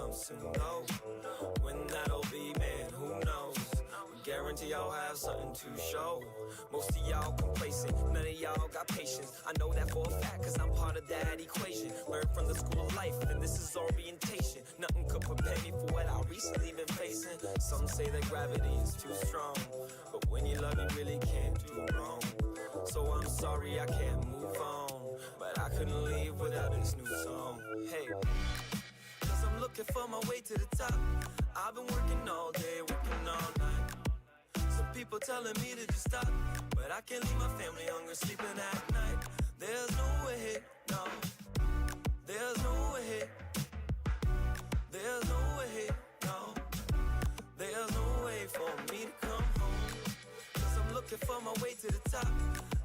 come soon though. When that'll be, man, who knows? We guarantee y'all have something to show. Most of y'all complacent, none of y'all got patience. I know that for a fact, cause I'm part of that equation. Learned from the school of life, and this is orientation. Nothing could prepare me for what I recently been facing. Some say that gravity is too strong, but when you love, you really can't do wrong. So I'm sorry I can't move on, but I couldn't leave without this new song. Hey, cause I'm looking for my way to the top. I've been working all day, working all night. Some people telling me to just stop, but I can't leave my family hungry, sleeping at night. There's no way, no. There's no way. There's no way, no. There's no way for me to come home, cause I'm looking for my way to the top.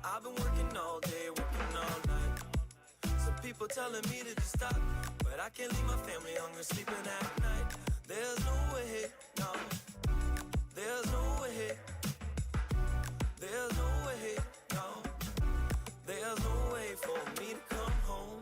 I've been working all day, working all night. Some people telling me to just stop, but I can't leave my family hungry, sleeping at night. There's no way, no. There's no way. There's no way, no. There's no way for me to come home.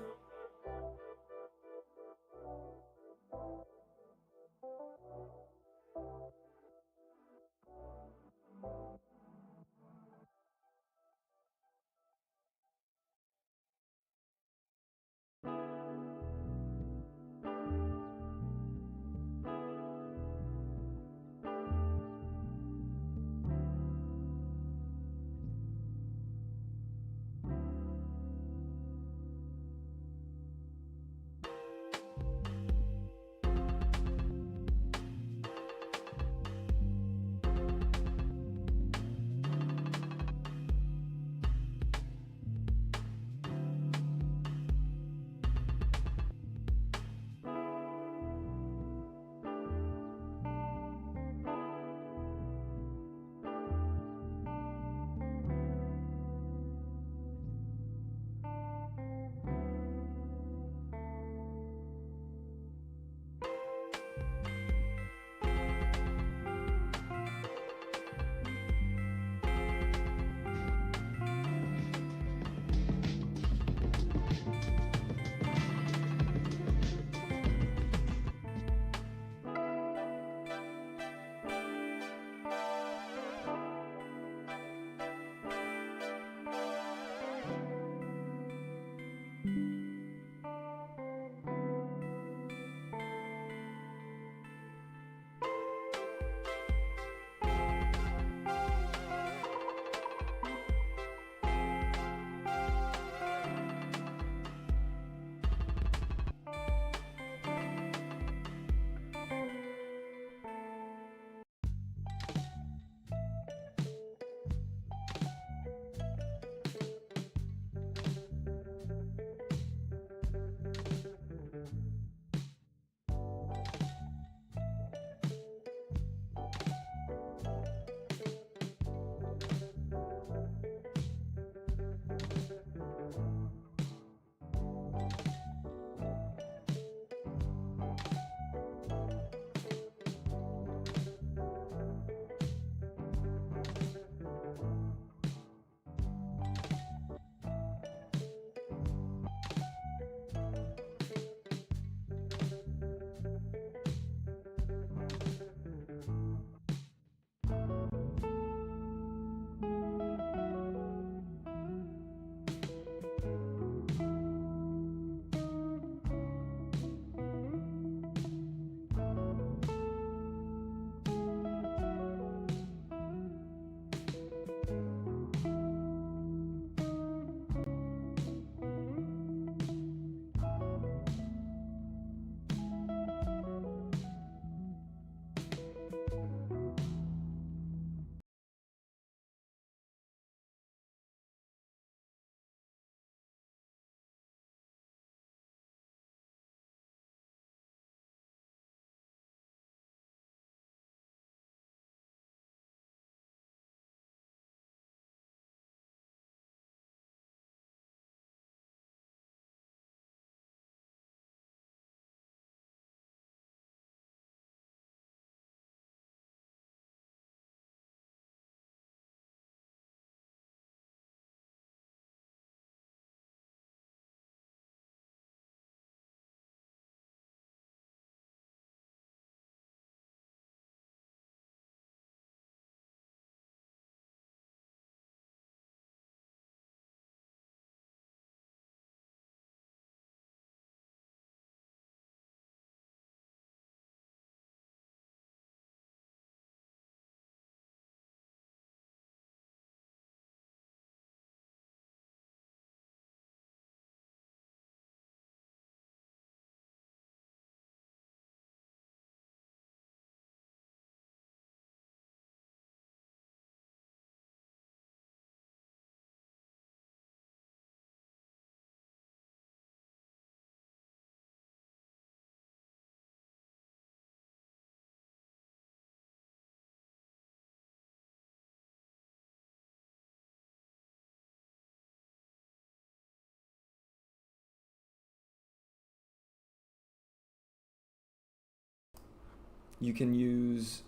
You can use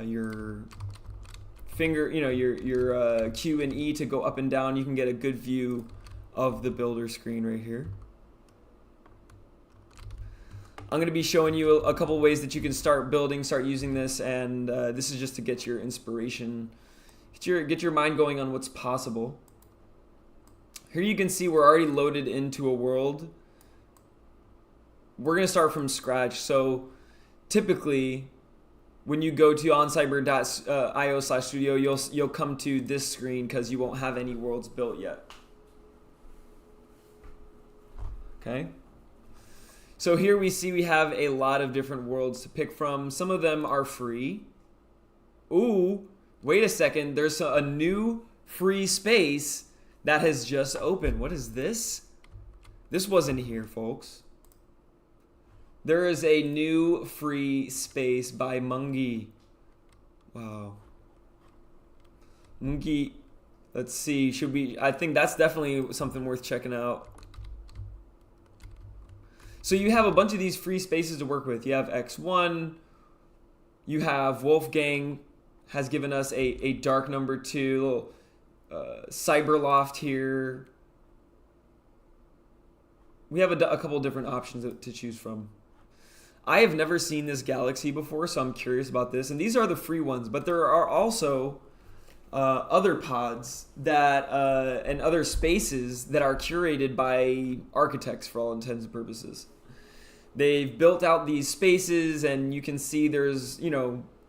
your finger, your Q and E to go up and down. You can get a good view of the builder screen right here. I'm going to be showing you a couple ways that you can start building, start using this, and this is just to get your inspiration, get your mind going on what's possible. Here you can see we're already loaded into a world. We're going to start from scratch. So typically, when you go to oncyber.io/studio, you'll come to this screen because you won't have any worlds built yet. Okay. So here we see we have a lot of different worlds to pick from. Some of them are free. Ooh, wait a second. There's a new free space that has just opened. What is this? This wasn't here, folks. There is a new free space by Mungi. Wow. Mungi, let's see. I think that's definitely something worth checking out. So you have a bunch of these free spaces to work with. You have X1. You have Wolfgang has given us a dark number 2. Cyberloft here. We have a couple different options to choose from. I have never seen this galaxy before, so I'm curious about this. And these are the free ones, but there are also other pods that and other spaces that are curated by architects for all intents and purposes. They've built out these spaces, and you can see there's,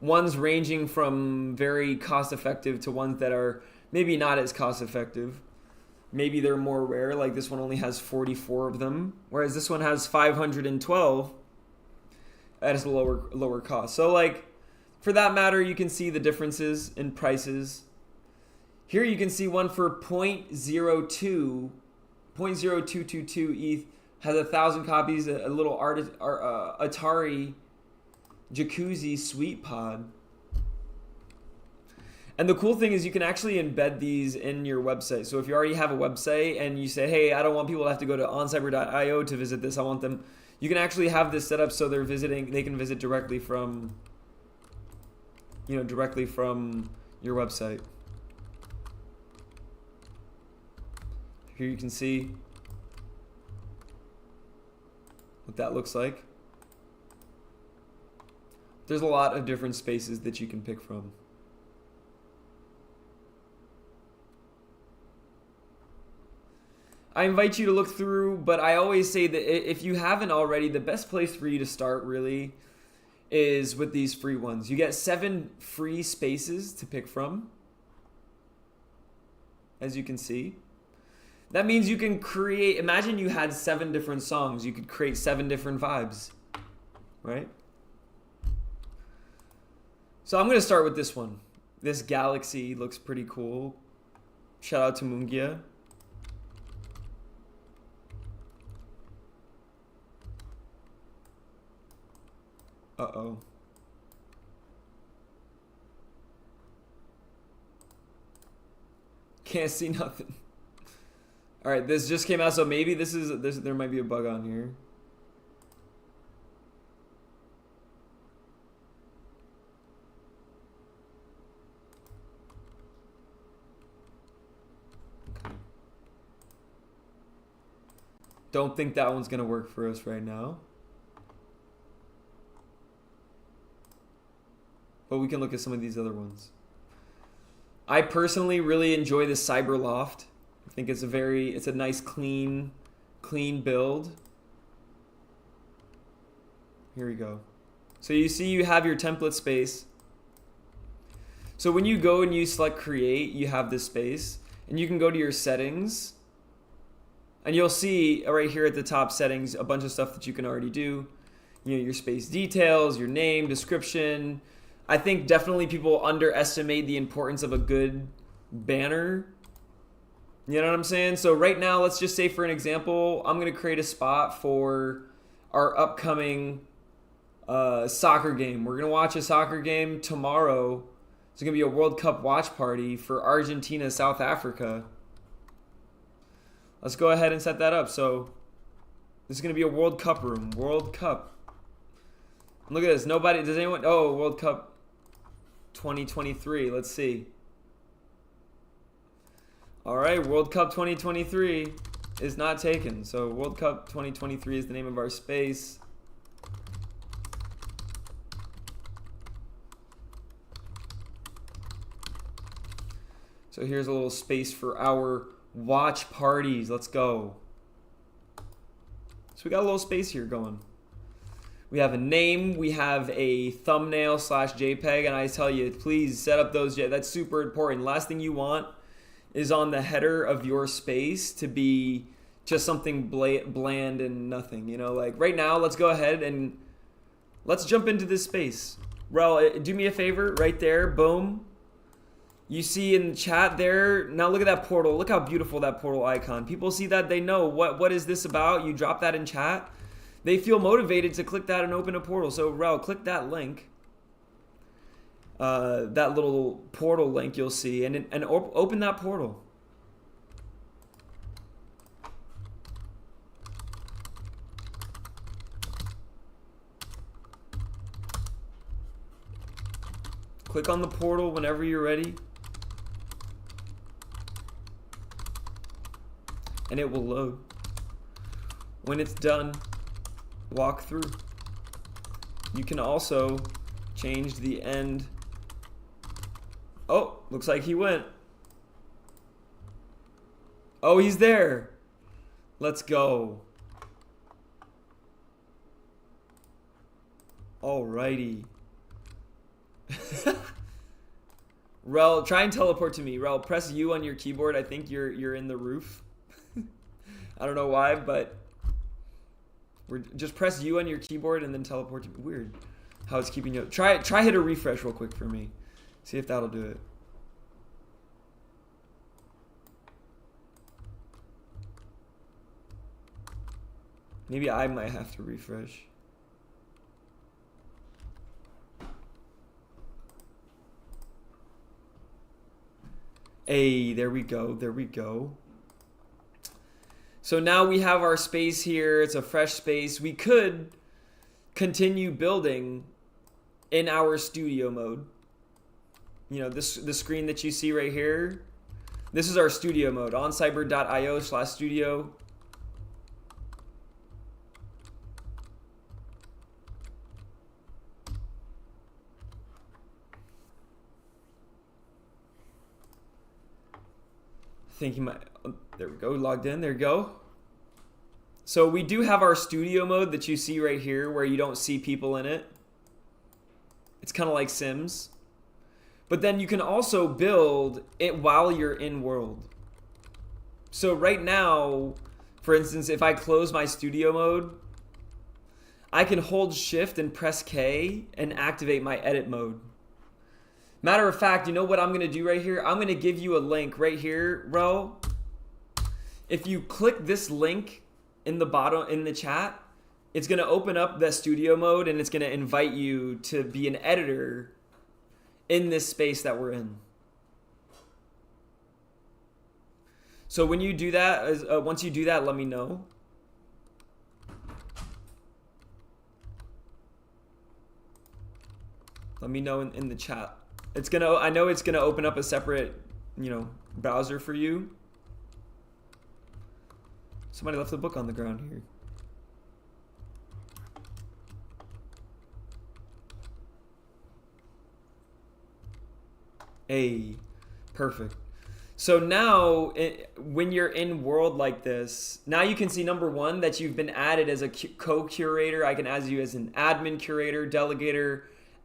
ones ranging from very cost effective to ones that are maybe not as cost effective. Maybe they're more rare, like this one only has 44 of them, whereas this one has 512 at a lower cost. So like, for that matter, you can see the differences in prices. Here you can see one for 0.0222 ETH, has 1,000 copies, a little Atari jacuzzi suite pod. And the cool thing is you can actually embed these in your website. So if you already have a website and you say, hey, I don't want people to have to go to oncyber.io to visit this, I want them, you can actually have this set up so they can visit directly from, directly from your website. Here you can see what that looks like. There's a lot of different spaces that you can pick from. I invite you to look through, but I always say that if you haven't already, the best place for you to start really is with these free ones. You get 7 free spaces to pick from, as you can see. That means you can create, imagine you had 7 different songs. You could create 7 different vibes, right? So I'm going to start with this one. This galaxy looks pretty cool. Shout out to Mungia. Uh-oh. Can't see nothing. All right, this just came out, so maybe there might be a bug on here. Okay. Don't think that one's gonna work for us right now. But we can look at some of these other ones. I personally really enjoy the Cyberloft. I think it's a nice clean build. Here we go. So you see you have your template space. So when you go and you select create, you have this space, and you can go to your settings, and you'll see right here at the top settings a bunch of stuff that you can already do. Your space details, your name, description. I think definitely people underestimate the importance of a good banner. You know what I'm saying? So right now, let's just say for an example, I'm going to create a spot for our upcoming soccer game. We're going to watch a soccer game tomorrow. It's going to be a World Cup watch party for Argentina, South Africa. Let's go ahead and set that up. So this is going to be a World Cup room. World Cup. Look at this. Nobody, does anyone, oh, World Cup 2023. Let's see. All right, World Cup 2023 is not taken. So World Cup 2023 is the name of our space. So here's a little space for our watch parties. Let's go. So we got a little space here going. We have a name, we have a thumbnail / JPEG, and I tell you, please set up those. That's super important. Last thing you want is on the header of your space to be just something bland and nothing. You know, like right now, let's go ahead and let's jump into this space. Rel, do me a favor, right there, boom. You see in the chat there, now look at that portal. Look how beautiful that portal icon. People see that, they know what is this about. You drop that in chat. They feel motivated to click that and open a portal. So Rel, click that link. That little portal link you'll see and open that portal. Click on the portal whenever you're ready. And it will load. When it's done, walk through. You can also change the end. Oh, looks like he went. Oh, he's there. Let's go. Alrighty. Rel, try and teleport to me. Rel, press U on your keyboard. I think you're in the roof. I don't know why, but just press U on your keyboard and then teleport to me. Weird how it's keeping you. Try hit a refresh real quick for me. See if that'll do it. Maybe I might have to refresh. Hey, there we go. There we go. So now we have our space here. It's a fresh space. We could continue building in our studio mode. You know, the screen that you see right here. This is our studio mode, oncyber.io/studio. I think you might, oh, there we go, logged in, there you go. So we do have our studio mode that you see right here where you don't see people in it. It's kind of like Sims. But then you can also build it while you're in world. So right now, for instance, if I close my studio mode, I can hold shift and press K and activate my edit mode. Matter of fact, you know what I'm going to do right here? I'm going to give you a link right here, Rel. If you click this link in the bottom, in the chat, it's going to open up the studio mode and it's going to invite you to be an editor in this space that we're in. So when you do that, once you do that, let me know. Let me know in the chat. It's gonna. I know it's gonna open up a separate, browser for you. Somebody left the book on the ground here. Hey, perfect. So now, when you're in world like this, now you can see number one that you've been added as a co-curator. I can add you as an admin, curator, delegator.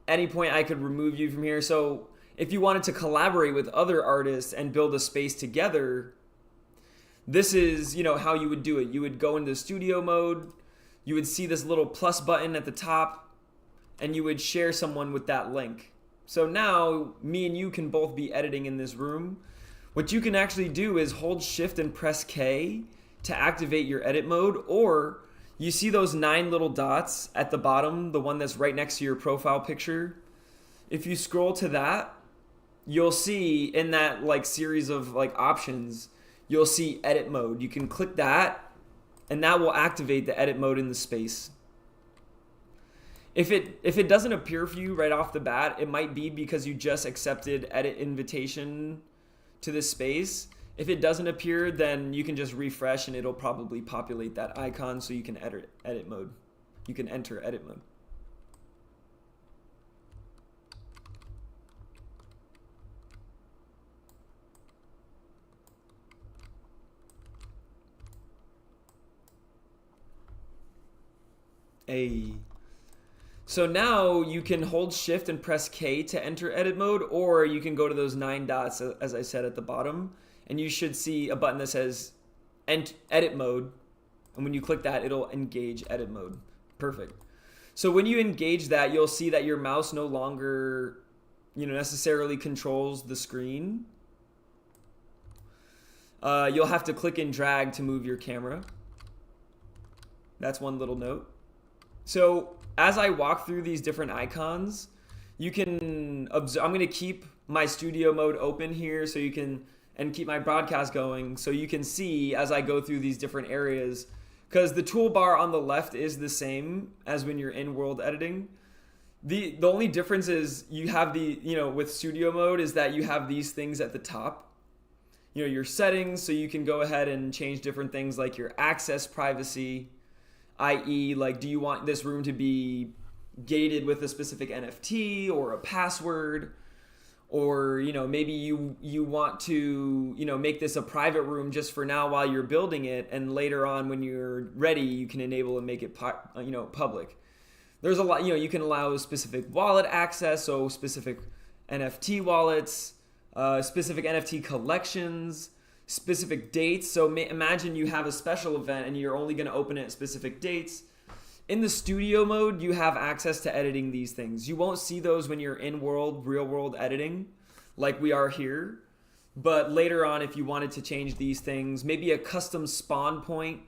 Any point I could remove you from here. So if you wanted to collaborate with other artists and build a space together, this is, how you would do it. You would go into studio mode, you would see this little plus button at the top, and you would share someone with that link. So now me and you can both be editing in this room. What you can actually do is hold shift and press K to activate your edit mode, or you see those 9 little dots at the bottom, the one that's right next to your profile picture. If you scroll to that, you'll see in that series of options, you'll see edit mode. You can click that and that will activate the edit mode in the space. If it doesn't appear for you right off the bat, it might be because you just accepted edit invitation to this space. If it doesn't appear, then you can just refresh and it'll probably populate that icon so you can enter edit mode. You can enter edit mode. So now you can hold shift and press K to enter edit mode, or you can go to those 9 dots, as I said at the bottom, and you should see a button that says edit mode. And when you click that, it'll engage edit mode. Perfect. So when you engage that, you'll see that your mouse no longer, necessarily controls the screen. You'll have to click and drag to move your camera. That's one little note. So as I walk through these different icons, you can observe. I'm going to keep my studio mode open here so you can, and keep my broadcast going so you can see as I go through these different areas, because the toolbar on the left is the same as when you're in world editing. The only difference is you have with studio mode is that you have these things at the top, your settings, so you can go ahead and change different things like your access privacy, i.e. like, do you want this room to be gated with a specific NFT or a password, or maybe you want to make this a private room just for now while you're building it, and later on when you're ready you can enable and make it public. There's a lot, you can allow specific wallet access, so specific NFT wallets, specific NFT collections, specific dates. So imagine you have a special event and you're only going to open it at specific dates. In the studio mode, you have access to editing these things. You won't see those when you're in real world editing like we are here. But later on, if you wanted to change these things, maybe a custom spawn point,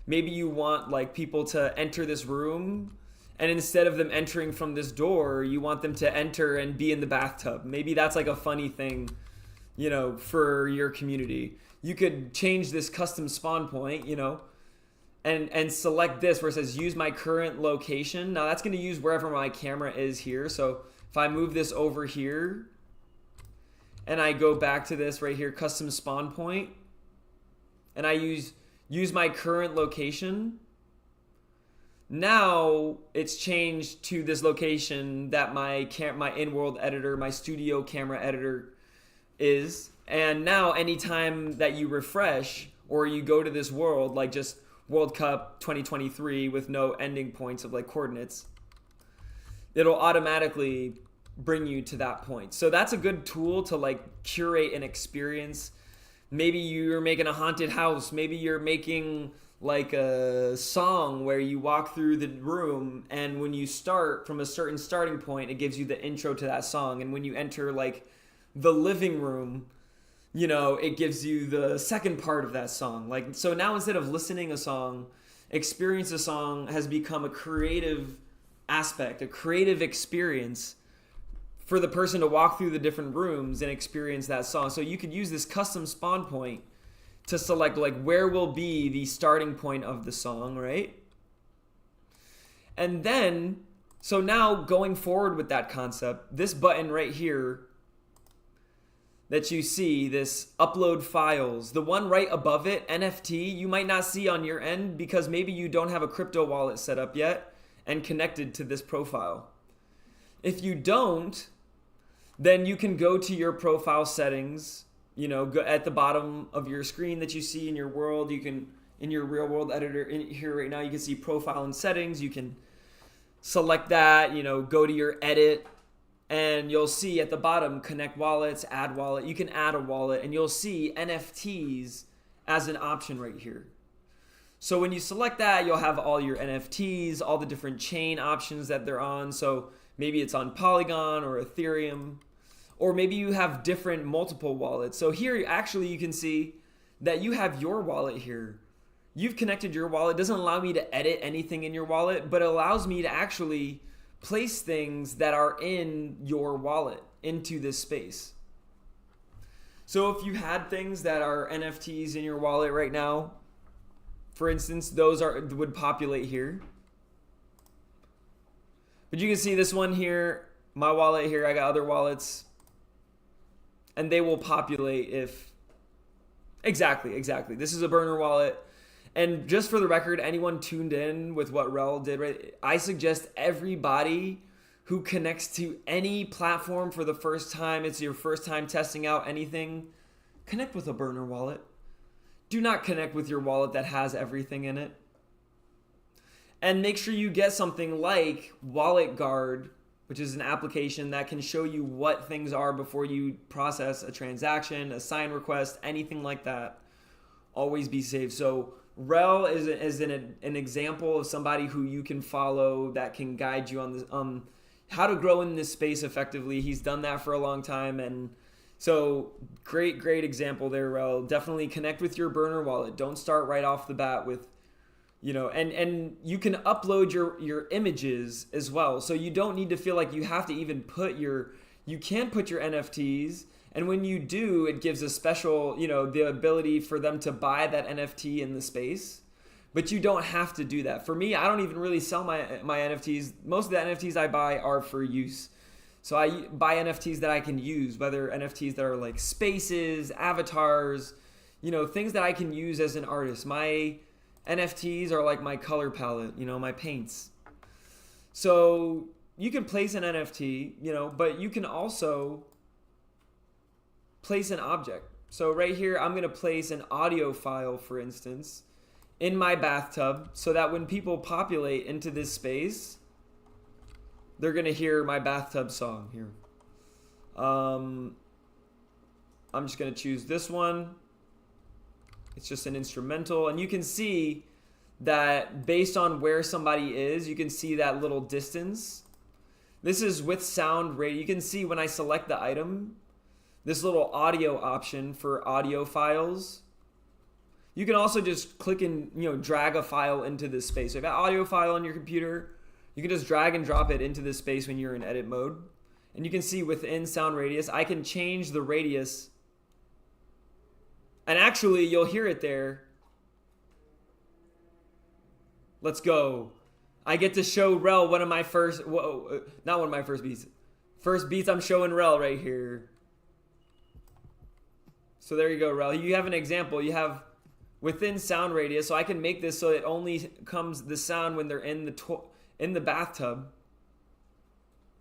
maybe you want like people to enter this room, and instead of them entering from this door, you want them to enter and be in the bathtub. Maybe that's like a funny thing, for your community. You could change this custom spawn point, and select this where it says use my current location. Now that's going to use wherever my camera is here. So if I move this over here and I go back to this right here, custom spawn point, and I use my current location, now it's changed to this location that my in-world editor, my studio camera editor is. And now anytime that you refresh or you go to this world, like just World Cup 2023 with no ending points of like coordinates, it'll automatically bring you to that point. So that's a good tool to like curate an experience. Maybe you're making a haunted house. Maybe you're making like a song where you walk through the room, and when you start from a certain starting point, it gives you the intro to that song. And when you enter like the living room, it gives you the second part of that song. Like, so now instead of listening a song, experience a song has become a creative aspect, a creative experience for the person to walk through the different rooms and experience that song. So you could use this custom spawn point to select like where will be the starting point of the song, right? And then, so now going forward with that concept, this button right here that you see, this upload files, the one right above it, NFT, you might not see on your end because maybe you don't have a crypto wallet set up yet and connected to this profile. If you don't, then you can go to your profile settings, go at the bottom of your screen that you see in your world. You can, in your real world editor in here right now, you can see profile and settings. You can select that, go to your edit, and you'll see at the bottom, connect wallets, add wallet. You can add a wallet, and you'll see NFTs as an option right here. So when you select that, you'll have all your NFTs, all the different chain options that they're on. So maybe it's on Polygon or Ethereum, or maybe you have different multiple wallets. So here, actually, you can see that you have your wallet here. You've connected your wallet. It doesn't allow me to edit anything in your wallet, but it allows me to actually place things that are in your wallet into this space. So if you had things that are NFTs in your wallet right now, for instance, those would populate here. But you can see this one here, my wallet here, I got other wallets, and they will populate if, exactly. This is a burner wallet. And just for the record, anyone tuned in with what Rel did, right? I suggest everybody who connects to any platform for the first time, it's your first time testing out anything, connect with a burner wallet. Do not connect with your wallet that has everything in it. And make sure you get something like Wallet Guard, which is an application that can show you what things are before you process a transaction, a sign request, anything like that. Always be safe. So Rel is an example of somebody who you can follow that can guide you on this, how to grow in this space effectively. He's done that for a long time, and so great example there, Rel. Definitely connect with your burner wallet. Don't start right off the bat with, and you can upload your images as well. So you don't need to feel like you have to even you can put your NFTs. And when you do, it gives a special, the ability for them to buy that NFT in the space. But you don't have to do that. For me, I don't even really sell my NFTs. Most of the NFTs I buy are for use. So I buy NFTs that I can use, whether NFTs that are like spaces, avatars, things that I can use as an artist. My NFTs are like my color palette, my paints. So you can place an NFT, but you can also place an object. So right here, I'm going to place an audio file, for instance, in my bathtub so that when people populate into this space, they're going to hear my bathtub song here. I'm just going to choose this one. It's just an instrumental. And you can see that based on where somebody is, you can see that little distance. This is with sound rate. You can see when I select the item, this little audio option for audio files. You can also just click and drag a file into this space. So if you have an audio file on your computer, you can just drag and drop it into this space when you're in edit mode. And you can see within sound radius, I can change the radius. And actually, you'll hear it there. Let's go. I get to show Rel one of my first, not one of my first beats. First beats I'm showing Rel right here. So there you go, Rel. You have an example. You have within sound radius, so I can make this so it only comes the sound when they're in the bathtub.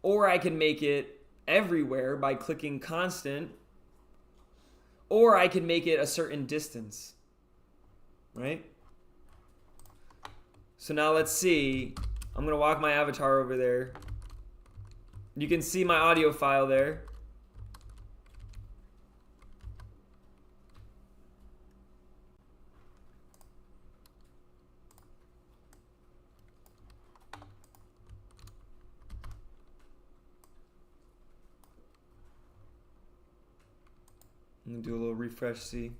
Or I can make it everywhere by clicking constant. Or I can make it a certain distance. Right? So now let's see. I'm going to walk my avatar over there. You can see my audio file there. I'm going to do a little refresh, see.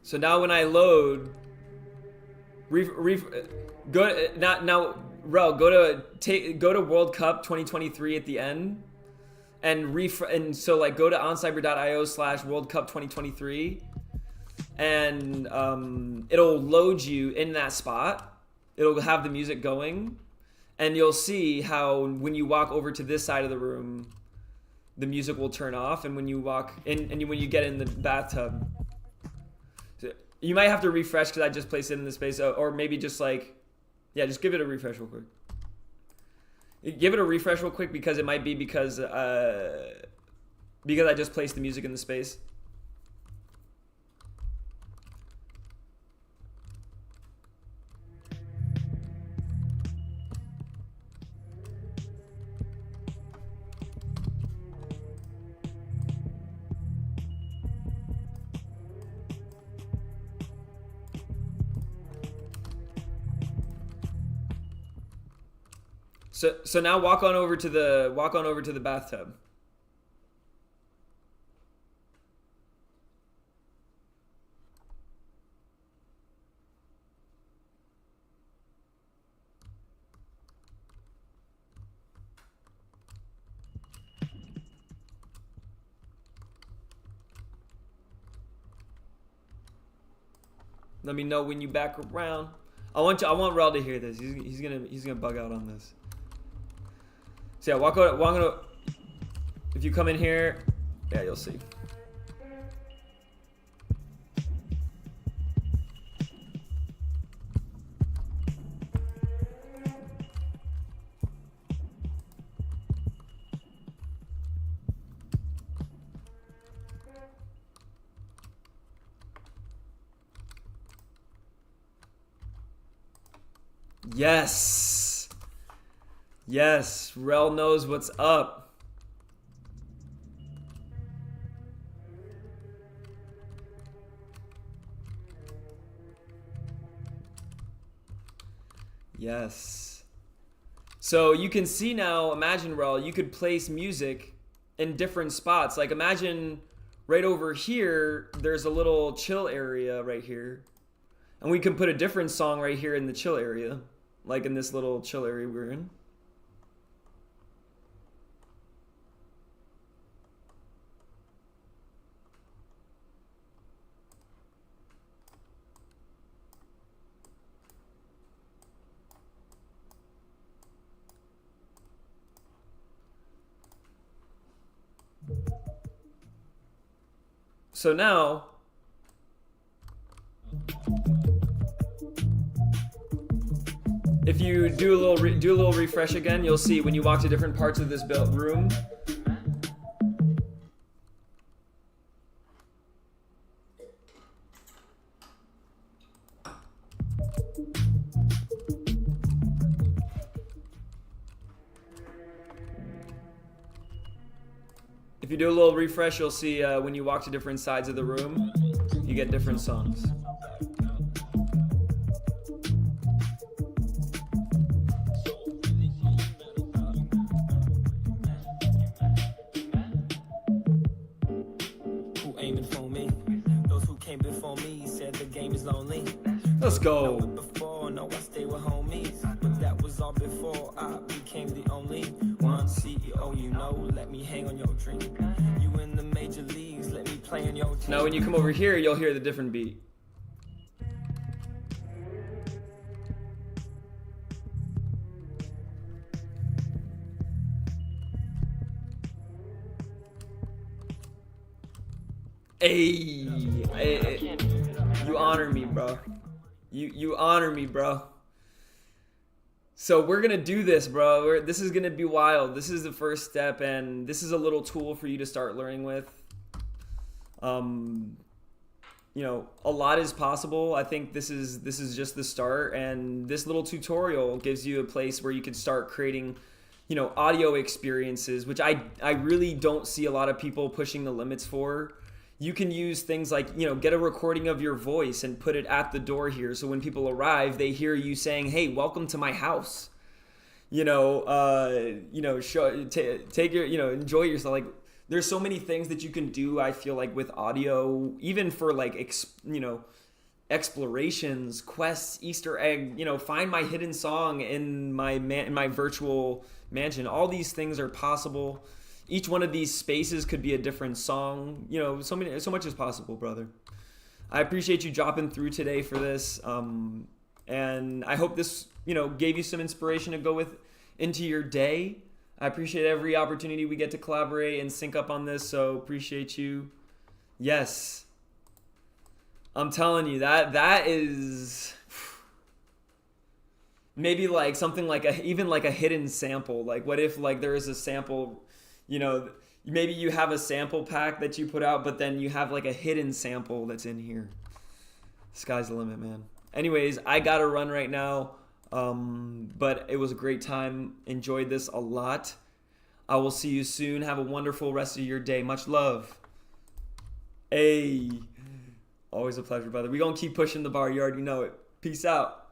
So now when I load, go to World Cup 2023 at the end, and so like go to oncyber.io/World Cup 2023, and it'll load you in that spot. It'll have the music going. And you'll see how when you walk over to this side of the room, the music will turn off. And when you walk in, and when you get in the bathtub, you might have to refresh because I just placed it in the space. Or maybe just just give it a refresh real quick. Give it a refresh real quick because it might be because I just placed the music in the space. So now walk on over to the bathtub. Let me know when you back around. I want Rel to hear this. He's gonna bug out on this. So yeah, walk out. If you come in here, yeah, you'll see. Yes. Yes, Rel knows what's up. Yes. So you can see now, imagine, Rel, you could place music in different spots. Like imagine right over here, there's a little chill area right here. And we can put a different song right here in the chill area. Like in this little chill area we're in. So now, if you do a little refresh again, you'll see when you walk to different parts of this room. If you do a little refresh, you'll see when you walk to different sides of the room, you get different songs. Let's go. Before, no, I stay with homies, but that was all before I became the only one CEO. You know, let me hang on your dream. You in the major leagues, let me play on your team. Now, when you come over here, you'll hear the different beat. Hey, you honor me, bro. You honor me, bro. So we're gonna do this, bro. This is gonna be wild. This is the first step, and this is a little tool for you to start learning with. You know, a lot is possible. I think this is just the start, and this little tutorial gives you a place where you can start creating, you know, audio experiences, which I really don't see a lot of people pushing the limits for. You can use things like, you know, get a recording of your voice and put it at the door here. So when people arrive, they hear you saying, "Hey, welcome to my house." You know, take your, you know, enjoy yourself. Like, there's so many things that you can do, I feel like, with audio, even for like, you know, explorations, quests, Easter egg, you know, find my hidden song in my virtual mansion. All these things are possible. Each one of these spaces could be a different song. You know, so much is possible, brother. I appreciate you dropping through today for this. And I hope this, you know, gave you some inspiration to go with into your day. I appreciate every opportunity we get to collaborate and sync up on this. So appreciate you. Yes. I'm telling you, that is maybe like something like even like a hidden sample. Like, what if like there is a sample, you know, maybe you have a sample pack that you put out, but then you have like a hidden sample that's in here. Sky's the limit, man. Anyways, I gotta run right now, but it was a great time. Enjoyed this a lot. I will see you soon. Have a wonderful rest of your day. Much love. Hey, always a pleasure, brother. We gonna keep pushing the bar. You already know it. Peace out.